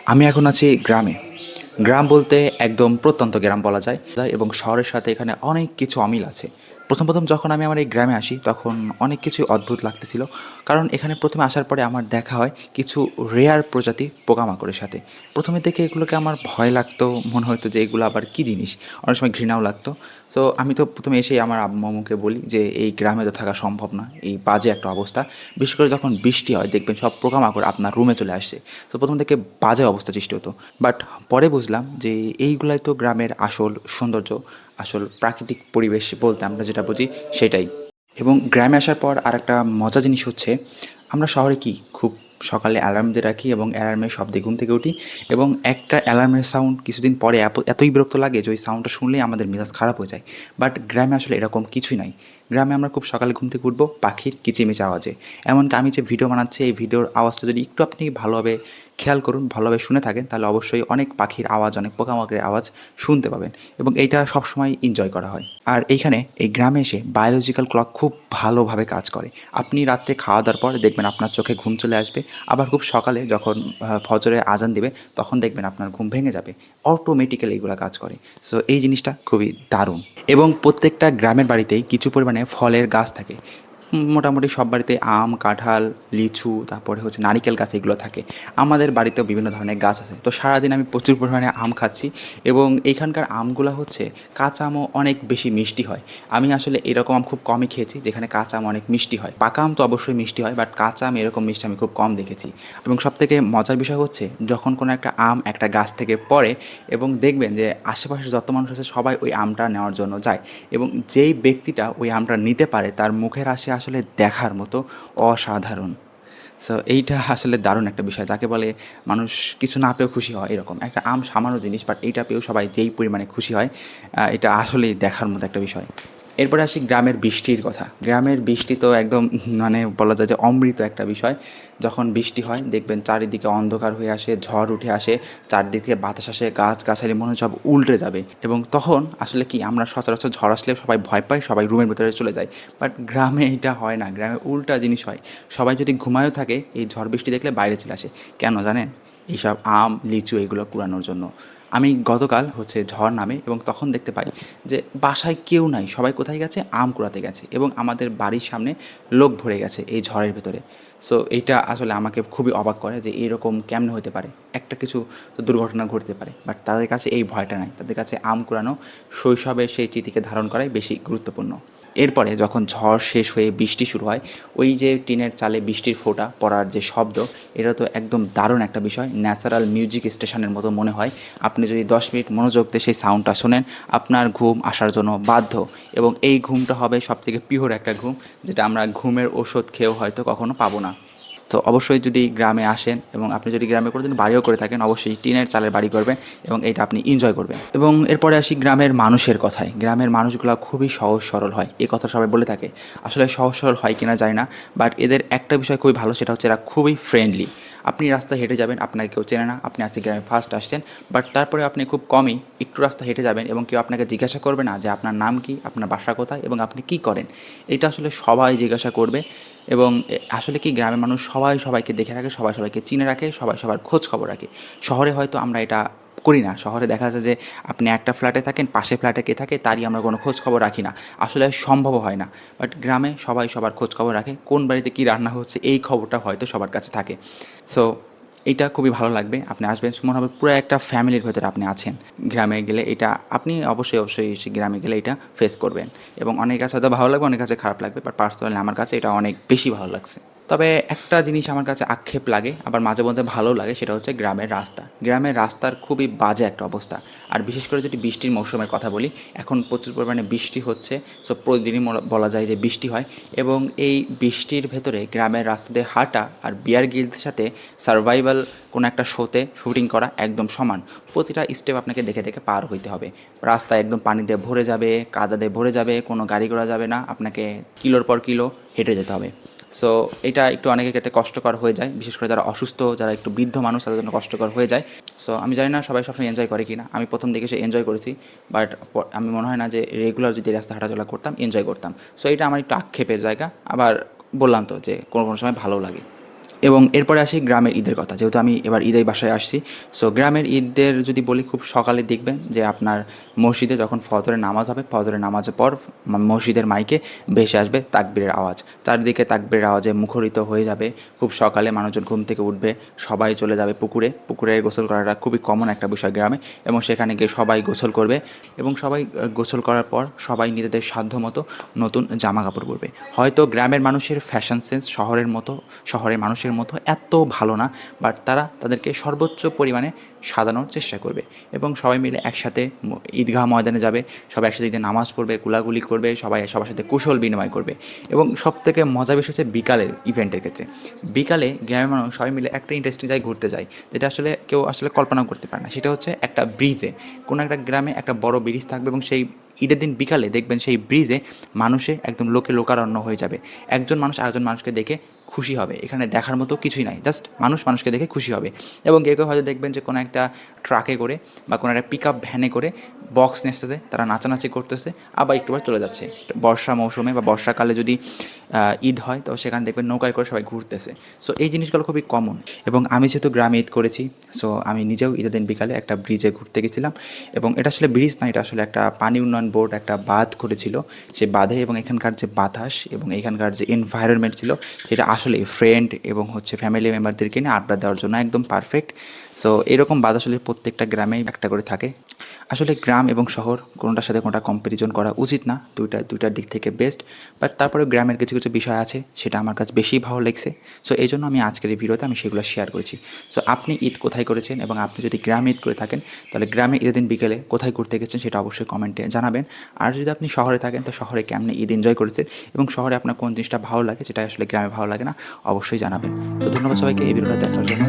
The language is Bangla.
আমি এখন আছি গ্রামে। গ্রাম বলতে একদম প্রত্যন্ত গ্রাম বলা যায় এবং শহরের সাথে এখানে অনেক কিছু অমিল আছে। প্রথম যখন আমি আমার এই গ্রামে আসি তখন অনেক কিছুই অদ্ভুত লাগতেছিল। কারণ এখানে প্রথমে আসার পরে আমার দেখা হয় কিছু রেয়ার প্রজাতির পোকামাকড়ের সাথে। প্রথমে দেখে এগুলোকে আমার ভয় লাগতো, মনে হতো যে এগুলো আবার কী জিনিস? অনেক সময় ঘৃণাও লাগতো। সো আমি তো প্রথমে এসেই আমার আম্মু-আম্মুকে বলি যে এই গ্রামে তো থাকা সম্ভব না, এই বাজে একটা অবস্থা। বিশেষ করে যখন বৃষ্টি হয় দেখবেন সব পোকামাকড় আপনার রুমে চলে আসছে। তো প্রথম থেকে বাজে অবস্থা সৃষ্টি হতো। বাট পরে বুঝলাম যে এইগুলাই তো গ্রামের আসল সৌন্দর্য, আসল প্রাকৃতিক পরিবেশ বলতে আমরা যেটা বুঝি সেটাই। এবং গ্রামে আসার পর আরেকটা মজার জিনিস হচ্ছে, আমরা শহরে কি খুব সকালে অ্যালার্ম দিয়ে রাখি এবং অ্যালার্মের শব্দে ঘুম থেকে উঠি এবং একটা অ্যালার্মের সাউন্ড কিছুদিন পরে এতই বিরক্ত লাগে যে ওই সাউন্ডটা শুনলেই আমাদের মেজাজ খারাপ হয়ে যায়। বাট গ্রামে আসলে এরকম কিছুই নাই। গ্রামে আমরা খুব সকালে ঘুম থেকে উঠবো পাখির কিচিমিচি আওয়াজে। এমনকি আমি যে ভিডিও বানাচ্ছি এই ভিডিওর আওয়াজটা যদি একটু আপনি ভালোভাবে খেয়াল করুন, ভালোভাবে শুনে থাকেন, তাহলে অবশ্যই অনেক পাখির আওয়াজ, অনেক পোকামাকড়ের আওয়াজ শুনতে পাবেন এবং এইটা সবসময় এনজয় করা হয়। আর এইখানে এই গ্রামে এসে বায়োলজিক্যাল ক্লক খুব ভালোভাবে কাজ করে। আপনি রাত্রে খাওয়া দাওয়ার পর দেখবেন আপনার চোখে ঘুম চলে আসবে। আবার খুব সকালে যখন ফজরের আজান দিবে তখন দেখবেন আপনার ঘুম ভেঙে যাবে। অটোমেটিক্যালি এগুলা কাজ করে। সো এই জিনিসটা খুবই দারুণ। এবং প্রত্যেকটা গ্রামের বাড়িতেই কিছু পরিমাণে ফলের গাছ থাকে। মোটামুটি সব বাড়িতে আম, কাঁঠাল, লিচু, তারপরে হচ্ছে নারিকেল গাছ এগুলো থাকে। আমাদের বাড়িতেও বিভিন্ন ধরনের গাছ আছে। তো সারাদিন আমি প্রচুর পরিমাণে আম খাচ্ছি এবং এইখানকার আমগুলা হচ্ছে কাঁচা আমও অনেক বেশি মিষ্টি হয়। আমি আসলে এরকম আম খুব কমই খেয়েছি যেখানে কাঁচা আম অনেক মিষ্টি হয়। পাকা আম তো অবশ্যই মিষ্টি হয়, বাট কাঁচা আম এরকম মিষ্টি আমি খুব কম দেখেছি। এবং সবথেকে মজার বিষয় হচ্ছে যখন কোনো একটা আম একটা গাছ থেকে পড়ে এবং দেখবেন যে আশেপাশে যত মানুষ আছে সবাই ওই আমটা নেওয়ার জন্য যায় এবং যেই ব্যক্তিটা ওই আমটা নিতে পারে তার মুখের হাসি আসলে দেখার মতো অসাধারণ। সো এইটা আসলে দারুণ একটা বিষয় যাকে বলে মানুষ কিছু না পেয়েও খুশি হয় এরকম। একটা আম সামান্য জিনিস, বাট এইটা পেয়েও সবাই যেই পরিমাণে খুশি হয়, এটা আসলেই দেখার মতো একটা বিষয়। এরপরে আসি গ্রামের বৃষ্টির কথা। গ্রামের বৃষ্টি তো একদম মানে বলা যায় যে অমৃত একটা বিষয়। যখন বৃষ্টি হয় দেখবেন চারিদিকে অন্ধকার হয়ে আসে, ঝড় উঠে আসে, চারদিক থেকে বাতাস আসে, গাছগাছালি মনে হয় সব উল্টে যাবে এবং তখন আসলে কি আমরা সচরাচর ঝড় আসলে সবাই ভয় পাই, সবাই রুমের ভেতরে চলে যায়। বাট গ্রামে এটা হয় না, গ্রামে উল্টা জিনিস হয়। সবাই যদি ঘুমায়ও থাকে এই ঝড় বৃষ্টি দেখলে বাইরে চলে আসে। কেন জানেন? এইসব আম, লিচু এগুলো কুড়ানোর জন্য। আমি গতকাল হচ্ছে ঝড় নামে এবং তখন দেখতে পাই যে বাসায় কেউ নাই, সবাই কোথায় গেছে? আম কুড়াতে গেছে এবং আমাদের বাড়ির সামনে লোক ভরে গেছে এই ঝড়ের ভেতরে। সো এইটা আসলে আমাকে খুবই অবাক করে যে এরকম কেমনে হতে পারে? একটা কিছু তো দুর্ঘটনা ঘটতে পারে, বাট তাদের কাছে এই ভয়টা নাই। তাদের কাছে আম কুড়ানো শৈশবের সেই স্মৃতিকে ধারণ করাই বেশি গুরুত্বপূর্ণ। এরপরে যখন ঝড় শেষ হয়ে বৃষ্টি শুরু হয়, ওই যে টিনের চালে বৃষ্টির ফোঁটা পড়ার যে শব্দ, এটা তো একদম দারুণ একটা বিষয়। ন্যাচারাল মিউজিক স্টেশনের মতো মনে হয়। আপনি যদি 10 মিনিট মনোযোগ দিয়ে সেই সাউন্ডটা শোনেন, আপনার ঘুম আসার জন্য বাধ্য এবং এই ঘুমটা হবে সবথেকে পিওর একটা ঘুম, যেটা আমরা ঘুমের ওষুধ খেয়েও হয়তো কখনো পাবো না। তো অবশ্যই যদি গ্রামে আসেন এবং আপনি যদি গ্রামে কোনোদিন বাড়িও করে থাকেন, অবশ্যই টিনের চালের বাড়ি করবেন এবং এটা আপনি এনজয় করবেন। এবং এরপরে আসি গ্রামের মানুষের কথায়। গ্রামের মানুষগুলো খুবই সহজ সরল হয়, এই কথা সবাই বলে থাকে। আসলে সহজ সরল হয় কিনা জানি না, বাট এদের একটা বিষয় খুবই ভালো, সেটা হচ্ছে এরা খুবই ফ্রেন্ডলি। আপনি রাস্তায় হেঁটে যাবেন, আপনাকে কেউ চেনে না, আপনি আজকে গ্রামে ফার্স্ট আসছেন, বাট তারপরে আপনি খুব কমই একটু রাস্তা হেঁটে যাবেন এবং কেউ আপনাকে জিজ্ঞাসা করবে না যে আপনার নাম কি, আপনার বাসা কোথায় এবং আপনি কী করেন। এটা আসলে সবাই জিজ্ঞাসা করবে এবং আসলে কি গ্রামের মানুষ সবাই সবাইকে দেখে রাখে, সবাই সবাইকে চিনে রাখে, সবাই সবার খোঁজ খবর রাখে। শহরে হয়তো আমরা এটা করি না। শহরে দেখা যায় যে আপনি একটা ফ্ল্যাটে থাকেন, পাশের ফ্ল্যাটে কে থাকে তারই আমরা কোনো খোঁজ খবর রাখি না। আসলে সম্ভবও হয় না। বাট গ্রামে সবাই সবার খোঁজ খবর রাখে, কোন বাড়িতে কী রান্না হচ্ছে এই খবরটা হয়তো সবার কাছে থাকে। সো এইটা খুবই ভালো লাগবে। আপনি আসবেন, মনে হবে পুরো একটা ফ্যামিলির ভেতরে আপনি আছেন। গ্রামে গেলে এটা আপনি অবশ্যই গ্রামে গেলে এটা ফেস করবেন এবং অনেকের কাছে হয়তো ভালো লাগবে, অনেকের কাছে খারাপ লাগবে, বাট পার্সোনালি আমার কাছে এটা অনেক বেশি ভালো লাগছে। তবে একটা জিনিস আমার কাছে আক্ষেপ লাগে, আবার মাঝে মধ্যে ভালোও লাগে, সেটা হচ্ছে গ্রামের রাস্তা। গ্রামের রাস্তার খুবই বাজে একটা অবস্থা। আর বিশেষ করে যদি বৃষ্টির মৌসুমের কথা বলি, এখন প্রচুর পরিমাণে বৃষ্টি হচ্ছে। সো প্রতিদিনই বলা যায় যে বৃষ্টি হয় এবং এই বৃষ্টির ভেতরে গ্রামের রাস্তা দিয়ে হাঁটা আর বিয়ার গ্রিলসের সাথে সারভাইভাল কোনো একটা শোতে শুটিং করা একদম সমান। প্রতিটা স্টেপ আপনাকে দেখে দেখে পার হইতে হবে। রাস্তা একদম পানি দিয়ে ভরে যাবে, কাদা দিয়ে ভরে যাবে, কোনো গাড়ি ঘোড়া যাবে না, আপনাকে কিলোর পর কিলো হেঁটে যেতে হবে। সো এটা একটু অনেকের ক্ষেত্রে কষ্টকর হয়ে যায়, বিশেষ করে যারা অসুস্থ, যারা একটু বৃদ্ধ মানুষ, তাদের জন্য কষ্টকর হয়ে যায়। সো আমি জানি না সবাই সবসময় এনজয় করে কি না, আমি প্রথম দিকে সে এনজয় করেছি, বাট আমি মনে হয় না যে রেগুলার যদি রাস্তা হাঁটাচলা করতাম এনজয় করতাম। সো এটা আমার একটু আক্ষেপের জায়গা। আবার বললাম তো যে কোনো কোনো সময় ভালো লাগে। এবং এরপরে আসি গ্রামের ঈদের কথা, যেহেতু আমি এবার ঈদের বাসায় আসছি। সো গ্রামের ঈদের যদি বলি, খুব সকালে দেখবেন যে আপনার মসজিদে যখন ফজরের নামাজ হবে, ফজরের নামাজের পর মসজিদের মাইকে ভেসে আসবে তাকবীরের আওয়াজ, চারিদিকে তাকবীরের আওয়াজে মুখরিত হয়ে যাবে। খুব সকালে মানুষজন ঘুম থেকে উঠবে, সবাই চলে যাবে পুকুরে। পুকুরে গোসল করাটা খুবই কমন একটা বিষয় গ্রামে, এবং সেখানে গিয়ে সবাই গোসল করবে, এবং সবাই গোসল করার পর সবাই নিজেদের সাধ্য মতো নতুন জামা কাপড় পরবে। হয়তো গ্রামের মানুষের ফ্যাশন সেন্স শহরের মানুষের মতো এত ভালো না, বাট তারা তাদেরকে সর্বোচ্চ পরিমাণে সাজানোর চেষ্টা করবে, এবং সবাই মিলে একসাথে ঈদগাহ ময়দানে যাবে, সবাই একসাথে ঈদের নামাজ পড়বে, কুলাকুলি করবে, সবাই সবার সাথে কুশল বিনিময় করবে। এবং সবথেকে মজা বিষয় হচ্ছে বিকালের ইভেন্টের ক্ষেত্রে। বিকালে গ্রামের মানুষ সবাই মিলে একটা ইন্টারেস্টিং জায়গায় ঘুরতে যায়, যেটা আসলে কেউ আসলে কল্পনাও করতে পারে না। সেটা হচ্ছে একটা ব্রিজে, কোনো একটা গ্রামে একটা বড় ব্রিজ থাকবে, এবং সেই ঈদের দিন বিকালে দেখবেন সেই ব্রিজে মানুষে একদম লোকে লোকারণ্য হয়ে যাবে। একজন মানুষ আরেকজন মানুষকে দেখে খুশি হবে, এখানে দেখার মতো কিছুই নাই, জাস্ট মানুষ মানুষকে দেখে খুশি হবে। এবং কেউ কেউ হয়তো দেখবেন যে কোনো একটা ট্রাকে করে বা কোনো একটা পিক আপ ভ্যানে করে বক্স নেচতেছে, তারা নাচানাচি করতেছে, আবার একটু বার চলে যাচ্ছে। বর্ষা মৌসুমে বা বর্ষাকালে যদি ঈদ হয়, তো সেখানে দেখবেন নৌকায় করে সবাই ঘুরতেছে। সো এই জিনিসগুলো খুবই কমন। এবং আমি যেহেতু গ্রামে ঈদ করেছি, সো আমি নিজেও ঈদের দিন বিকালে একটা ব্রিজে ঘুরতে গেছিলাম। এবং এটা আসলে ব্রিজ না, এটা আসলে একটা পানি উন্নয়ন বোর্ড একটা বাঁধ করেছিল। সে বাঁধে এবং এখানকার যে বাতাস এবং এখানকার যে এনভায়রনমেন্ট ছিল, সেটা আসলে ফ্রেন্ড এবং হচ্ছে ফ্যামিলি মেম্বারদেরকে নিয়ে আড্ডা দেওয়ার জন্য একদম পারফেক্ট। সো এরকম বাঁধ আসলে প্রত্যেকটা গ্রামেই একটা করে থাকে। আসলে গ্রাম এবং শহর কোনোটার সাথে কোনোটা কম্প্যারিজন করা উচিত না, দুইটার দিক থেকে বেস্ট। বাট তারপরে গ্রামের কিছু কিছু বিষয় আছে, সেটা আমার কাছে বেশি ভালো লেগেছে। সো এই জন্য আমি আজকের এই ভিডিওতে আমি সেগুলো শেয়ার করেছি। সো আপনি ঈদ কোথায় করেছেন, এবং আপনি যদি গ্রামে ঈদ করে থাকেন, তাহলে গ্রামে ঈদের দিন বিকেলে কোথায় ঘুরতে গেছেন সেটা অবশ্যই কমেন্টে জানাবেন। আর যদি আপনি শহরে থাকেন, তো শহরে কেমনে ঈদ এনজয় করেছেন, এবং শহরে আপনার কোন জিনিসটা ভালো লাগে, সেটা আসলে গ্রামে ভালো লাগে না, অবশ্যই জানাবেন। তো ধন্যবাদ সবাইকে এই ভিডিওটা দেখার জন্য।